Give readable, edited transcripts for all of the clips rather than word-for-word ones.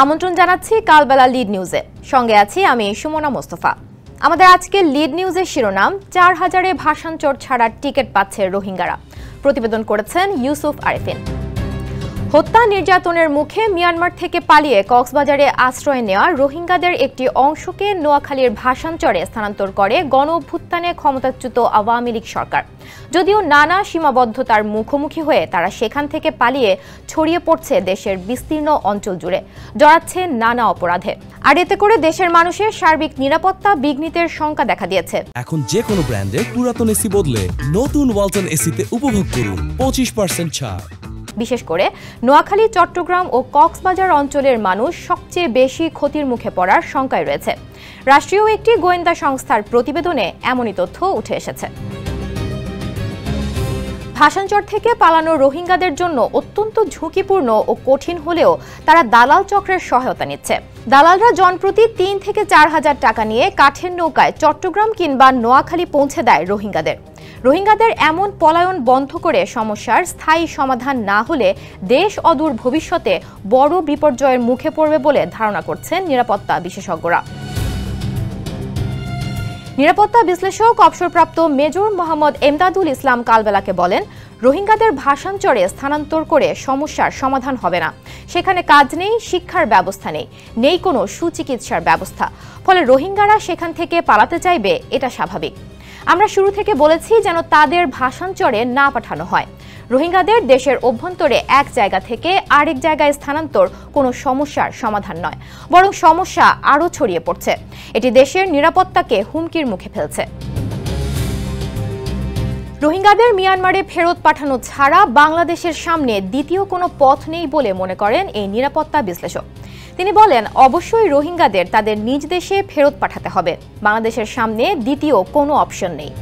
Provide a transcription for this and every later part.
আমন্ত্রণ জানাচ্ছি কালবেলা লিড নিউজে। সঙ্গে আছি আমি সুমনা মোস্তফা। আমাদের আজকের লিড নিউজের শিরোনাম ৪,০০০-এ ভাষান্তর ছাড়ার টিকিট পাচ্ছে রোহিঙ্গারা। প্রতিবেদন করেছেন ইউসুফ আরিফিন। হত্যা নির্যাতনের মুখে মিয়ানমার থেকে পালিয়ে কক্সবাজারে আশ্রয় নেওয়া রোহিঙ্গাদের একটি অংশকে নোয়াখালীর ভাষান্তরে স্থানান্তর করে গণ-অভ্যুত্থানে ক্ষমতাচ্যুত আওয়ামী লীগ সরকার। যদিও নানা সীমাবদ্ধতার মুখোমুখি হয়ে তারা সেখান থেকে পালিয়ে ছড়িয়ে পড়ছে দেশের বিস্তীর্ণ অঞ্চল জুড়ে, জড়াচ্ছে নানা অপরাধে। আর এতে করে দেশের মানুষের সার্বিক নিরাপত্তা বিঘ্নিতের শঙ্কা দেখা দিয়েছে। এখন যে কোনো ব্র্যান্ডের পুরাতন এসি বদলে নতুন ওয়ালটন এসিতে উপভোগ করুন 25% ছাড়। বিশেষ করে নোয়াখালী, চট্টগ্রাম ও কক্সবাজার অঞ্চলের মানুষ সবচেয়ে বেশি ক্ষতির মুখে পড়ার শঙ্কায় রয়েছে। রাষ্ট্রীয় একটি গোয়েন্দা সংস্থার প্রতিবেদনে এমনই তথ্য উঠে এসেছে। ভাষান্তর থেকে পালানো রোহিঙ্গাদের জন্য অত্যন্ত ঝুঁকিপূর্ণ ও কঠিন হলেও তারা দালাল চক্রের সহায়তা নিচ্ছে। দালালরা জনপ্রতি ৩ থেকে ৪ হাজার টাকা নিয়ে কাঠের নৌকায় চট্টগ্রাম কিংবা নোয়াখালী পৌঁছে দেয় রোহিঙ্গাদের। রোহিঙ্গাদের এমন পলায়ন বন্ধ করে সমস্যার স্থায়ী সমাধান না হলে দেশ অদূর ভবিষ্যতে বড় বিপর্যয়ের মুখে পড়বে বলে ধারণা করছেন নিরাপত্তা বিশেষজ্ঞরা। নিরাপত্তা বিশ্লেষক অবসরপ্রাপ্ত মেজর মোহাম্মদ এমদাদুল ইসলাম কালবেলাকে বলেন, রোহিঙ্গাদের ভাষান্তরে স্থানান্তর করে সমস্যার সমাধান হবে না। সেখানে কাজ নেই, শিক্ষার ব্যবস্থা নেই কোনো সুচিকিৎসার ব্যবস্থা। ফলে রোহিঙ্গারা সেখান থেকে পালাতে চাইবে, এটা স্বাভাবিক। আমরা শুরু থেকে বলেছি যেন তাদের ভাষান্তরে না পাঠানো হয়। রোহিঙ্গাদের দেশের অভ্যন্তরে এক জায়গা থেকে আরেক জায়গায় স্থানান্তর কোনো সমস্যার সমাধান নয়, বরং সমস্যা আরও ছড়িয়ে পড়ছে। এটি দেশের নিরাপত্তাকে হুমকির মুখে ফেলছে। রোহিঙ্গাদের মিয়ানমারে ফেরত পাঠানো ছাড়া বাংলাদেশের সামনে দ্বিতীয় কোনো পথ নেই বলে মনে করেন এই নিরাপত্তা বিশ্লেষক। তিনি বলেন, অবশ্যই রোহিঙ্গাদের তাদের নিজ দেশে ফেরত পাঠাতে হবে। বাংলাদেশের সামনে দ্বিতীয় কোনো অপশন নেই।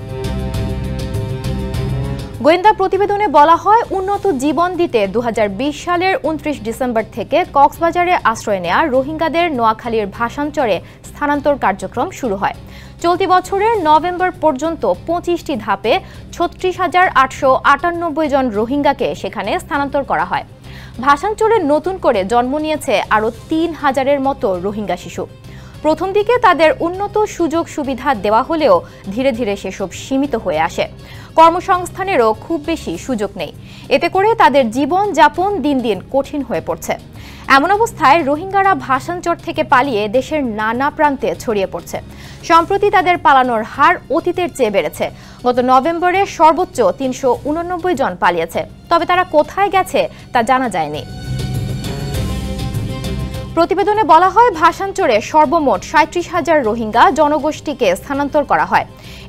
গোয়েন্দা প্রতিবেদনে বলা হয়, উন্নত জীবন দিতে 2020 সালের 29 ডিসেম্বর থেকে কক্সবাজারে আশ্রয় নেওয়া রোহিঙ্গাদের নোয়াখালীর ভাষান্তরে স্থানান্তর কার্যক্রম শুরু হয়। চলতি বছরের নভেম্বর পর্যন্ত 25টি ধাপে 36,898 জন রোহিঙ্গাকে সেখানে স্থানান্তর করা হয়। ভাষান্তরে নতুন করে জন্ম নিয়েছে আরও 3,000-এর মতো রোহিঙ্গা শিশু। প্রথম দিকে তাদের উন্নত সুযোগ সুবিধা দেওয়া হলেও ধীরে ধীরে সেসব সীমিত হয়ে আসে। কর্মসংস্থানেরও খুব বেশি সুযোগ নেই। এতে করে তাদের জীবন যাপন দিন দিন কঠিন হয়ে পড়ছে। এমন অবস্থায় রোহিঙ্গারা ভাষান্তর থেকে পালিয়ে দেশের নানা প্রান্তে ছড়িয়ে পড়ছে। সম্প্রতি তাদের পালানোর হার অতীতের চেয়ে বেড়েছে। গত নভেম্বরে সর্বোচ্চ 389 জন পালিয়েছে। তবে তারা কোথায় গেছে তা জানা যায়নি। প্রতিবেদনে বলা হয়, ভাষান্তরে সর্বমোট 37,000 রোহিঙ্গা জনগোষ্ঠীকে স্থানান্তর করা হয়।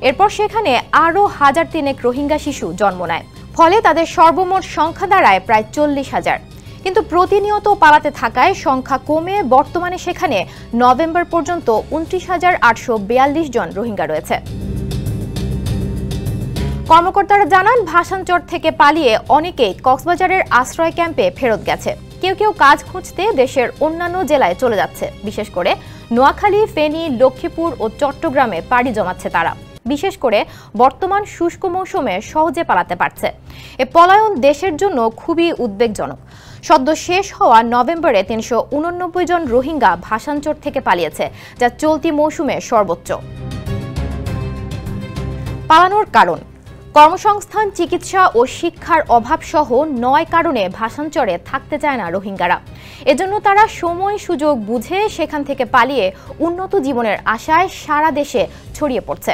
এরপর সেখানে আরও 1,003 রোহিঙ্গা শিশু জন্ম নেয়। ফলে তাদের সর্বমোট সংখ্যা দাঁড়ায় প্রায় 40,000। কিন্তু প্রতিনিয়ত পালাতে থাকায় সংখ্যা কমে বর্তমানে সেখানে নভেম্বর পর্যন্ত 29,842 জন রোহিঙ্গা রয়েছে। কর্মকর্তারা জানান, ভাষান্তর থেকে পালিয়ে অনেকেই কক্সবাজারের আশ্রয় ক্যাম্পে ফেরত গেছে। কেউ কেউ কাজ খুঁজতে দেশের অন্যান্য জেলায় চলে যাচ্ছে। বিশেষ করে নোয়াখালী, ফেনী, লক্ষ্মীপুর ও চট্টগ্রামে পাড়ি জমাচ্ছে তারা। বিশেষ করে বর্তমান শুষ্ক মৌসুমে সহজে পালাতে পারছে। এ পলায়ন দেশের জন্য খুবই উদ্বেগজনক। সদ্য শেষ হওয়া নভেম্বরে 389 জন রোহিঙ্গা ভাষান্তর থেকে পালিয়েছে, যা চলতি মৌসুমে সর্বোচ্চ। পালানোর কারণ: কর্মসংস্থান, চিকিৎসা ও শিক্ষার অভাব সহ 9 কারণে ভাষান্তরে থাকতে চায় না রোহিঙ্গারা। এজন্য তারা সময় সুযোগ বুঝে সেখান থেকে পালিয়ে উন্নত জীবনের আশায় সারা দেশে ছড়িয়ে পড়ছে।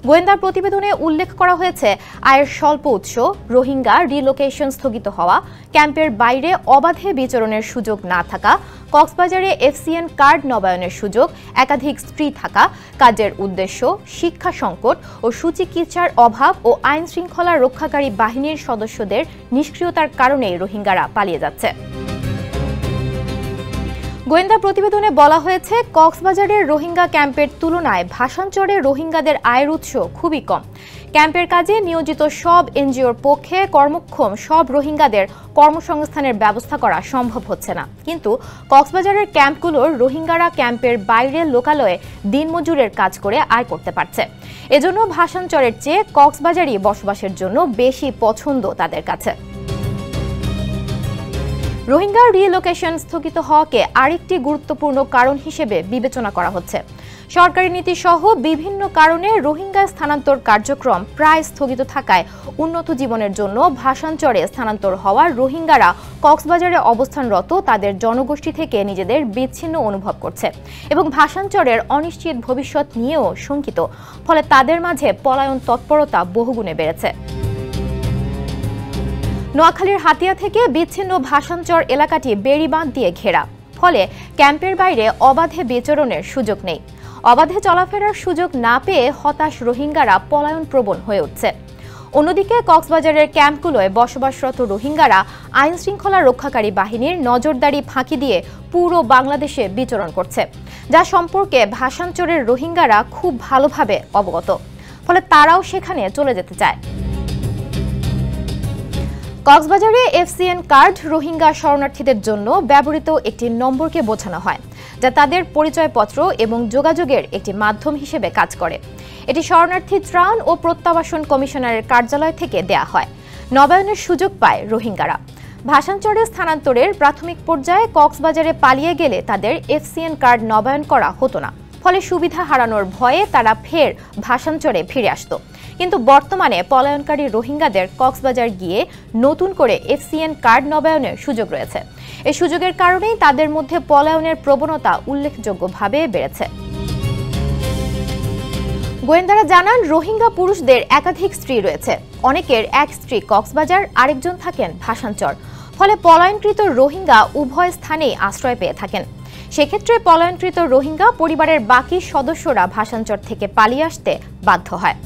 গোয়েন্দার প্রতিবেদনে উল্লেখ করা হয়েছে, আয়ের স্বল্প উৎস, রোহিঙ্গা রিলোকেশন স্থগিত হওয়া, ক্যাম্পের বাইরে অবাধে বিচরণের সুযোগ না থাকা, কক্সবাজারে FCN কার্ড নবায়নের সুযোগ, একাধিক স্ত্রী থাকা, কাজের উদ্দেশ্য, শিক্ষা সংকট ও সুচিকিৎসার অভাব ও আইন শৃঙ্খলা রক্ষাকারী বাহিনীর সদস্যদের নিষ্ক্রিয়তার কারণেই রোহিঙ্গারা পালিয়ে যাচ্ছে। গোয়েন্দা প্রতিবেদনে বলা হয়েছে, কক্সবাজারের রোহিঙ্গা ক্যাম্পের তুলনায় ভাষান্তরে রোহিঙ্গাদের আয়ের উৎস খুবই কম। ক্যাম্পের কাজে নিয়োজিত সব এনজিওর পক্ষে কর্মক্ষম সব রোহিঙ্গাদের কর্মসংস্থানের ব্যবস্থা করা সম্ভব হচ্ছে না। কিন্তু কক্সবাজারের ক্যাম্পগুলোর রোহিঙ্গারা ক্যাম্পের বাইরে লোকালয়ে দিনমজুরের কাজ করে আয় করতে পারছে। এজন্য ভাষান্তরের চেয়ে কক্সবাজারই বসবাসের জন্য বেশি পছন্দ তাদের কাছে। রোহিঙ্গা রিলোকেশন স্থগিত হওয়াকে আরেকটি গুরুত্বপূর্ণ কারণ হিসেবে বিবেচনা করা হচ্ছে। সরকারি নীতি সহ বিভিন্ন কারণে রোহিঙ্গা স্থানান্তর কার্যক্রম প্রায় স্থগিত থাকায় উন্নত জীবনের জন্য ভাসানচরে স্থানান্তর হওয়া রোহিঙ্গারা কক্সবাজারে অবস্থানরত তাদের জনগোষ্ঠী থেকে নিজেদের বিচ্ছিন্ন অনুভব করছে এবং ভাসানচরের অনিশ্চিত ভবিষ্যৎ নিয়েও শঙ্কিত। ফলে তাদের মাঝে পলায়ন তৎপরতা বহুগুণে বেড়েছে। নোয়াখালীর হাতিয়া থেকে বিচ্ছিন্ন ভাসানচর এলাকাটি বেড়িবাঁধ দিয়ে ঘেরা, ফলে ক্যাম্পের বাইরে অবাধে বিচরণের সুযোগ নেই। অবাধে চলাফেরার সুযোগ না পেয়ে হতাশ রোহিঙ্গারা পলায়ন প্রবণ হয়ে উঠছে। অন্যদিকে কক্সবাজারের ক্যাম্পগুলোয় বসবাসরত রোহিঙ্গারা আইন শৃঙ্খলা রক্ষাকারী বাহিনীর নজরদারি ফাঁকি দিয়ে পুরো বাংলাদেশে বিচরণ করছে, যা সম্পর্কে ভাসানচরের রোহিঙ্গারা খুব ভালোভাবে অবগত। ফলে তারাও সেখানে চলে যেতে চায়। কক্সবাজারে এফসিএন কার্ড রোহিঙ্গা শরণার্থীদের জন্য ব্যবহৃত একটি নম্বরকে বোঝানো হয়, যা তাদের পরিচয়পত্র এবং যোগাযোগের একটি মাধ্যম হিসেবে কাজ করে। এটি শরণার্থী ত্রাণ ও প্রত্যাবাসন কমিশনারের কার্যালয় থেকে দেয়া হয়। নবায়নের সুযোগ পায় রোহিঙ্গারা। ভাসানচরে স্থানান্তরের প্রাথমিক পর্যায়ে কক্সবাজারে পালিয়ে গেলে তাদের এফসিএন কার্ড নবায়ন করা হতো না, ফলে সুবিধা হারানোর ভয়ে তারা ফের ভাসানচরে ফিরে আসত। কিন্তু বর্তমানে পলায়নকারী রোহিঙ্গাদের কক্সবাজার গিয়ে নতুন করে এফসিএন কার্ড নবায়নের সুযোগ রয়েছে। এই সুযোগের কারণেই তাদের মধ্যে পলায়নের প্রবণতা উল্লেখযোগ্যভাবে বেড়েছে। গোয়েন্দারা জানান, রোহিঙ্গা পুরুষদের একাধিক স্ত্রী রয়েছে। অনেকের এক স্ত্রী কক্সবাজার, আরেকজন থাকেন ভাসানচর। ফলে পলায়নকৃত রোহিঙ্গা উভয় স্থানেই আশ্রয় পেয়ে থাকেন। সেক্ষেত্রে পলায়নকৃত রোহিঙ্গা পরিবারের বাকি সদস্যরা ভাসানচর থেকে পালিয়ে আসতে বাধ্য হয়।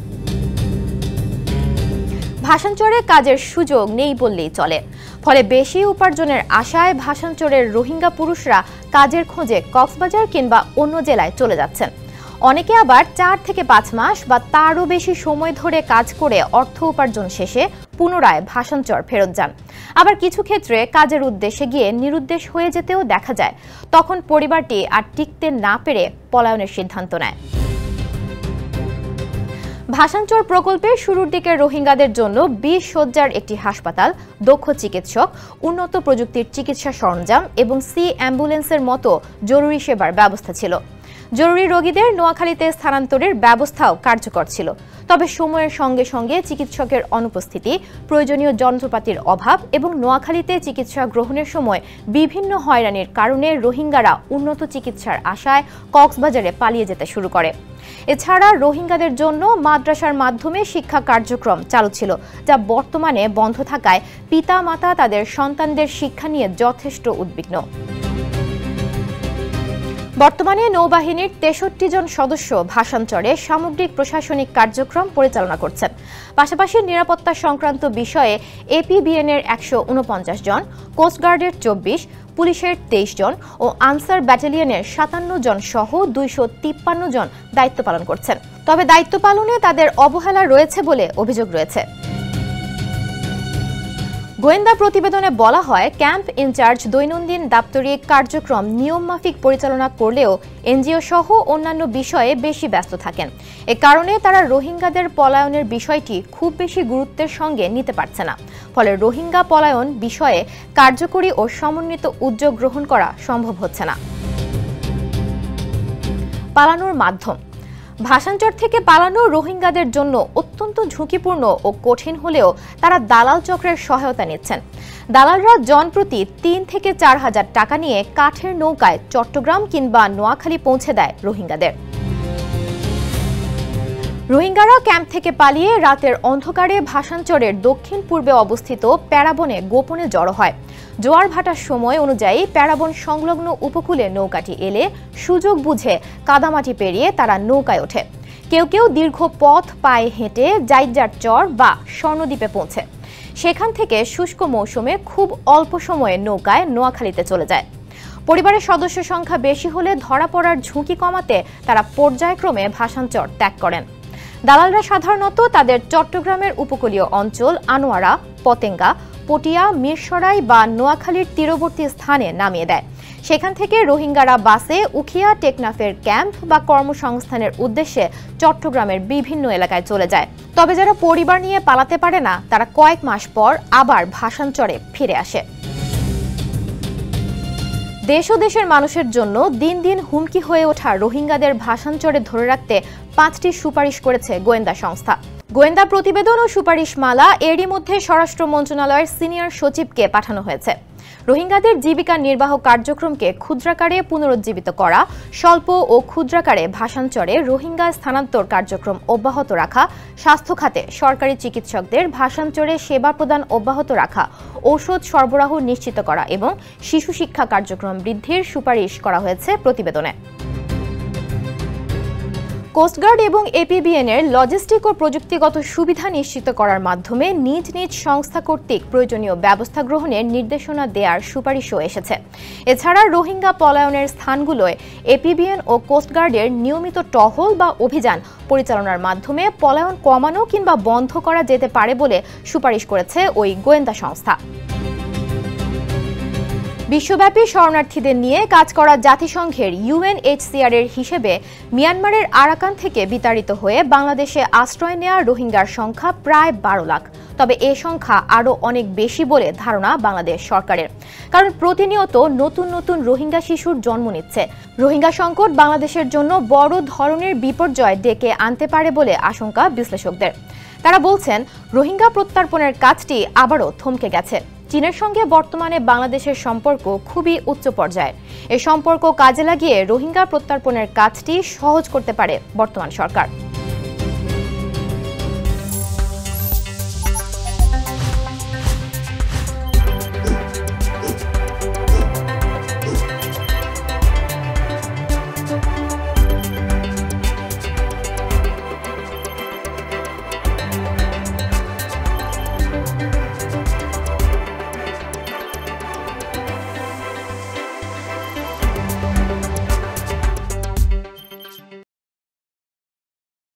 ভাসানচরে কাজের সুযোগ নেই বললেই চলে। ফলে বেশি উপার্জনের আশায় ভাসানচরের রোহিঙ্গা পুরুষরা কাজের খোঁজে কক্সবাজার কিংবা অন্য জেলায় চলে যাচ্ছেন। অনেকে আবার 4 থেকে 5 মাস বা তারও বেশি সময় ধরে কাজ করে অর্থ উপার্জন শেষে পুনরায় ভাসানচর ফেরত যান। আবার কিছু ক্ষেত্রে কাজের উদ্দেশ্যে গিয়ে নিরুদ্দেশ হয়ে যেতেও দেখা যায়। তখন পরিবারটি আর টিকতে না পেরে পলায়নের সিদ্ধান্ত নেয়। ভাসানচর প্রকল্পে শুরুর দিকে রোহিঙ্গাদের জন্য 20 শয্যার একটি হাসপাতাল, দক্ষ চিকিৎসক, উন্নত প্রযুক্তির চিকিৎসা সরঞ্জাম এবং সি অ্যাম্বুলেন্সের মতো জরুরি সেবার ব্যবস্থা ছিল। জরুরি রোগীদের নোয়াখালীতে স্থানান্তরের ব্যবস্থাও কার্যকর ছিল। তবে সময়ের সঙ্গে সঙ্গে চিকিৎসকের অনুপস্থিতি, প্রয়োজনীয় যন্ত্রপাতির অভাব এবং নোয়াখালীতে চিকিৎসা গ্রহণের সময় বিভিন্ন হয়রানির কারণে রোহিঙ্গারা উন্নত চিকিৎসার আশায় কক্সবাজারে পালিয়ে যেতে শুরু করে। এছাড়া রোহিঙ্গাদের জন্য মাদ্রাসার মাধ্যমে শিক্ষা কার্যক্রম চালু ছিল, যা বর্তমানে বন্ধ থাকায় পিতা-মাতা তাদের সন্তানদের শিক্ষা নিয়ে যথেষ্ট উদ্বিগ্ন। বর্তমানে নৌবাহিনীর 63 জন সদস্য ভাসানচরে সামগ্রিক প্রশাসনিক কার্যক্রম পরিচালনা করছেন। পাশাপাশি নিরাপত্তা সংক্রান্ত বিষয়ে এপিবিএনের 149 জন, কোস্টগার্ডের 24, পুলিশের 23 জন ও আনসার ব্যাটালিয়নের 57 জন সহ 253 জন দায়িত্ব পালন করছেন। তবে দায়িত্ব পালনে তাদের অবহেলা রয়েছে বলে অভিযোগ রয়েছে। গোয়েন্দা প্রতিবেদনে বলা হয়, ক্যাম্প ইনচার্জ দৈনন্দিন দাপ্তরিক কার্যক্রম নিয়মমাফিক পরিচালনা করলেও এনজিও সহ অন্যান্য বিষয়ে বেশি ব্যস্ত থাকেন। এ কারণে তারা রোহিঙ্গাদের পলায়নের বিষয়টি খুব বেশি গুরুত্বের সঙ্গে নিতে পারছে না। ফলে রোহিঙ্গা পলায়ন বিষয়ে কার্যকরী ও সমন্বিত উদ্যোগ গ্রহণ করা সম্ভব হচ্ছে না। পালানোর মাধ্যম। ভাসানচর থেকে পালানো রোহিঙ্গাদের জন্য অত্যন্ত ঝুঁকিপূর্ণ ও কঠিন হলেও তারা দালাল চক্রের সহায়তা নিচ্ছেন। দালালরা জনপ্রতি 3 থেকে 4 হাজার টাকা নিয়ে কাঠের নৌকায় চট্টগ্রাম কিংবা নোয়াখালী পৌঁছে দেয় রোহিঙ্গাদের। রোহিঙ্গারা ক্যাম্প থেকে পালিয়ে রাতের অন্ধকারে ভাসানচরের দক্ষিণ পূর্বে অবস্থিত প্যারাবনে গোপনে জড়ো হয়। জোয়ার ভাটার সময় অনুযায়ী প্যারাবন সংলগ্ন উপকূলে নৌকাটি এলে সুযোগ বুঝে কাদামাটি পেরিয়ে তারা নৌকায় ওঠে। কেউ কেউ দীর্ঘ পথ পায়ে হেঁটে জাইজার চর বা স্বর্ণদ্বীপে পৌঁছে। সেখান থেকে শুষ্ক মৌসুমে খুব অল্প সময়ে নৌকায় নোয়াখালীতে চলে যায়। পরিবারের সদস্য সংখ্যা বেশি হলে ধরা পড়ার ঝুঁকি কমাতে তারা পর্যায়ক্রমে ভাসানচর ত্যাগ করেন। দালালরা সাধারণত তাদের চট্টগ্রামের উপকূলীয় অঞ্চল আনোয়ারা, পতেঙ্গা, পটিয়া, মিরসরাই বা নোয়াখালীর তীরবর্তী স্থানে নামিয়ে দেয়। সেখান থেকে রোহিঙ্গারা বাসে উখিয়া, টেকনাফের ক্যাম্প বা কর্মসংস্থানের উদ্দেশ্যে চট্টগ্রামের বিভিন্ন এলাকায় চলে যায়। তবে যারা পরিবার নিয়ে পালাতে পারে না, তারা কয়েক মাস পর আবার ভাসানচরে ফিরে আসে। দেশ ও দেশের মানুষের জন্য দিন দিন হুমকি হয়ে ওঠা রোহিঙ্গাদের ভাষান্তরে ধরে রাখতে 5টি সুপারিশ করেছে গোয়েন্দা সংস্থা। গোয়েন্দা প্রতিবেদন ও সুপারিশমালা এরই মধ্যে স্বরাষ্ট্র মন্ত্রণালয়ের সিনিয়র সচিবকে পাঠানো হয়েছে। রোহিঙ্গাদের জীবিকা নির্বাহ কার্যক্রমকে ক্ষুদ্রাকারে পুনরুজ্জীবিত করা, স্বল্প ও ক্ষুদ্রাকারে ভাষান্তরে রোহিঙ্গা স্থানান্তর কার্যক্রম অব্যাহত রাখা, স্বাস্থ্য খাতে সরকারি চিকিৎসকদের ভাষান্তরে সেবা প্রদান অব্যাহত রাখা, ঔষধ সরবরাহ নিশ্চিত করা এবং শিশু শিক্ষা কার্যক্রম বৃদ্ধির সুপারিশ করা হয়েছে প্রতিবেদনে। কোস্টগার্ড এবং এপিবিএন এর লজিস্টিক ও প্রযুক্তিগত সুবিধা নিশ্চিত করার মাধ্যমে নিজ নিজ সংস্থা কর্তৃক প্রয়োজনীয় ব্যবস্থা গ্রহণের নির্দেশনা দেওয়ার সুপারিশও এসেছে। এছাড়া রোহিঙ্গা পলায়নের স্থানগুলোয় এপিবিএন ও কোস্টগার্ডের নিয়মিত টহল বা অভিযান পরিচালনার মাধ্যমে পলায়ন কমানো কিংবা বন্ধ করা যেতে পারে বলে সুপারিশ করেছে ওই গোয়েন্দা সংস্থা। বিশ্বব্যাপী শরণার্থীদের নিয়ে কাজ করা জাতিসংঘের UNHCR এর হিসেবে মিয়ানমারের আরাকান থেকে বিতাড়িত হয়ে বাংলাদেশে আশ্রয় নেওয়া রোহিঙ্গার সংখ্যা প্রায় 12 লাখ। তবে এ সংখ্যা আরও অনেক বেশি বলে ধারণা বাংলাদেশ সরকারের, কারণ প্রতিনিয়ত নতুন নতুন রোহিঙ্গা শিশুর জন্ম নিচ্ছে। রোহিঙ্গা সংকট বাংলাদেশের জন্য বড় ধরনের বিপর্যয় ডেকে আনতে পারে বলে আশঙ্কা বিশ্লেষকদের। তারা বলছেন, রোহিঙ্গা প্রত্যার্পণের কাজটি আবারও থমকে গেছে। চীনের সঙ্গে বর্তমানে বাংলাদেশের সম্পর্ক খুবই উচ্চ পর্যায়ের। এই সম্পর্ক কাজে লাগিয়ে রোহিঙ্গা প্রত্যার্পণের কাজটি সহজ করতে পারে বর্তমান সরকার।